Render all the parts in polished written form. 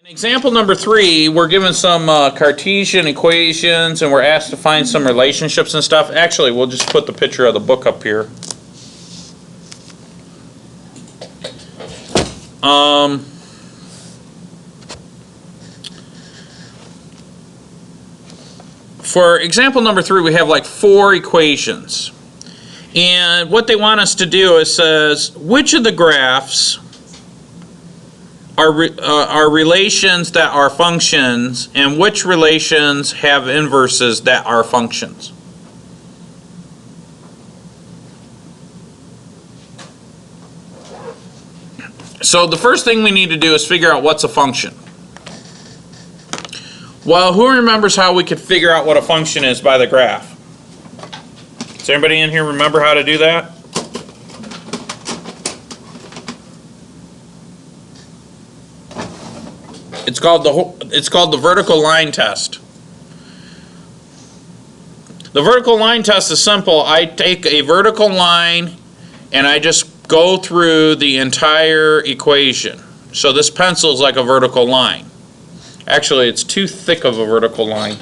In example number 3, we're given some Cartesian equations and we're asked to find some relationships and stuff. Actually, we'll just put the picture of the book up here. For example number 3, we have like 4 equations. And what they want us to do is says, which of the graphs are relations that are functions, and which relations have inverses that are functions? So the first thing we need to do is figure out what's a function. Well, who remembers how we could figure out what a function is by the graph? Does anybody in here remember how to do that? It's called the vertical line test. The vertical line test is simple. I take a vertical line and I just go through the entire equation. So this pencil is like a vertical line. Actually, it's too thick of a vertical line.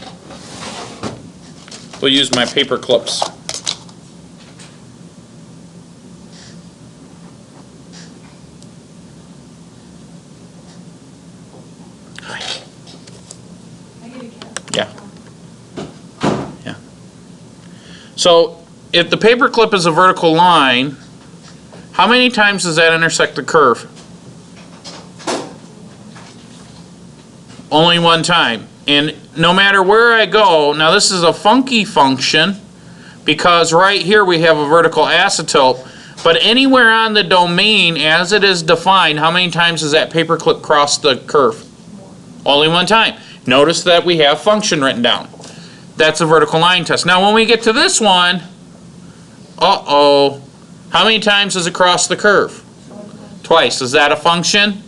We'll use my paper clips. Yeah. So if the paper clip is a vertical line, how many times does that intersect the curve? Only one time. And no matter where I go, now this is a funky function because right here we have a vertical asymptote, but anywhere on the domain as it is defined, how many times does that paper clip cross the curve? Only one time. Notice that we have function written down. That's a vertical line test. Now when we get to this one, how many times does it cross the curve? Twice. Is that a function?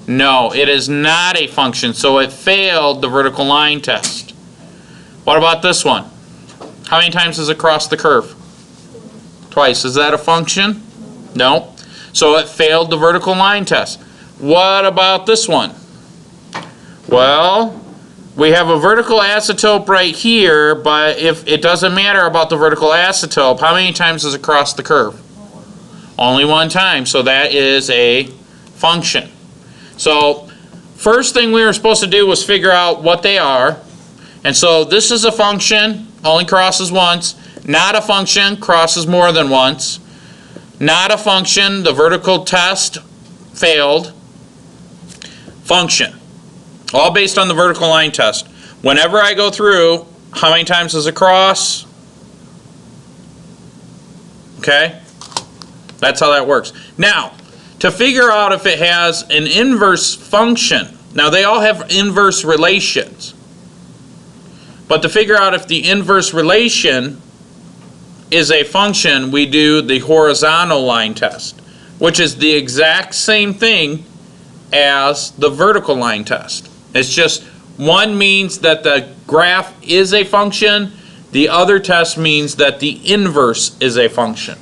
No, it is not a function, so it failed the vertical line test. What about this one? How many times does it cross the curve? Twice. Is that a function? No. So it failed the vertical line test. What about this one? Well, we have a vertical asymptote right here, but if it doesn't matter about the vertical asymptote, how many times does it cross the curve? Only one time, so that is a function. So first thing we were supposed to do was figure out what they are. And so this is a function, only crosses once. Not a function, crosses more than once. Not a function, the vertical test failed. Function. All based on the vertical line test. Whenever I go through, how many times does it cross? Okay? That's how that works. Now, to figure out if it has an inverse function, now they all have inverse relations. But to figure out if the inverse relation is a function, we do the horizontal line test, which is the exact same thing as the vertical line test. It's just one means that the graph is a function, the other test means that the inverse is a function.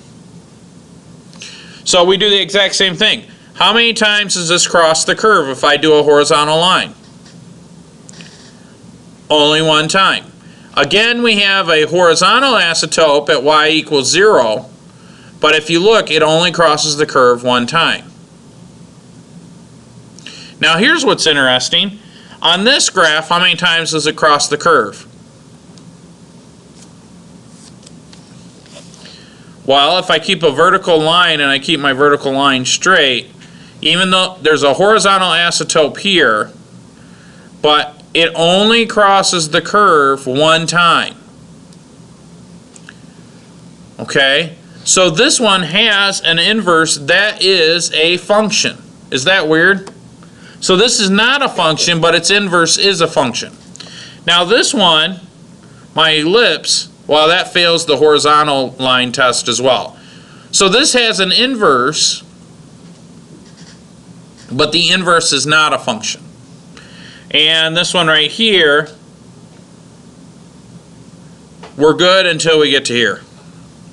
So we do the exact same thing. How many times does this cross the curve if I do a horizontal line? Only one time. Again, we have a horizontal asymptote at y equals 0, but if you look, it only crosses the curve one time. Now here's what's interesting. On this graph, how many times does it cross the curve? Well, if I keep a vertical line and I keep my vertical line straight, even though there's a horizontal asymptote here, but it only crosses the curve one time. Okay? So this one has an inverse that is a function. Is that weird? So this is not a function, but its inverse is a function. Now this one, my ellipse, well, that fails the horizontal line test as well. So this has an inverse, but the inverse is not a function. And this one right here, we're good until we get to here.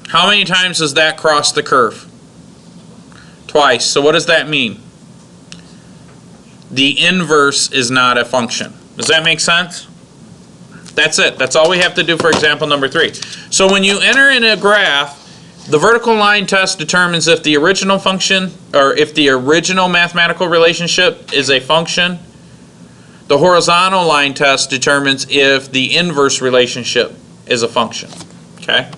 How many times does that cross the curve? Twice. So what does that mean? the inverse is not a function. Does that make sense? That's it. That's all we have to do for example number 3. So when you enter in a graph, the vertical line test determines if the original function, or if the original mathematical relationship is a function. The horizontal line test determines if the inverse relationship is a function. Okay?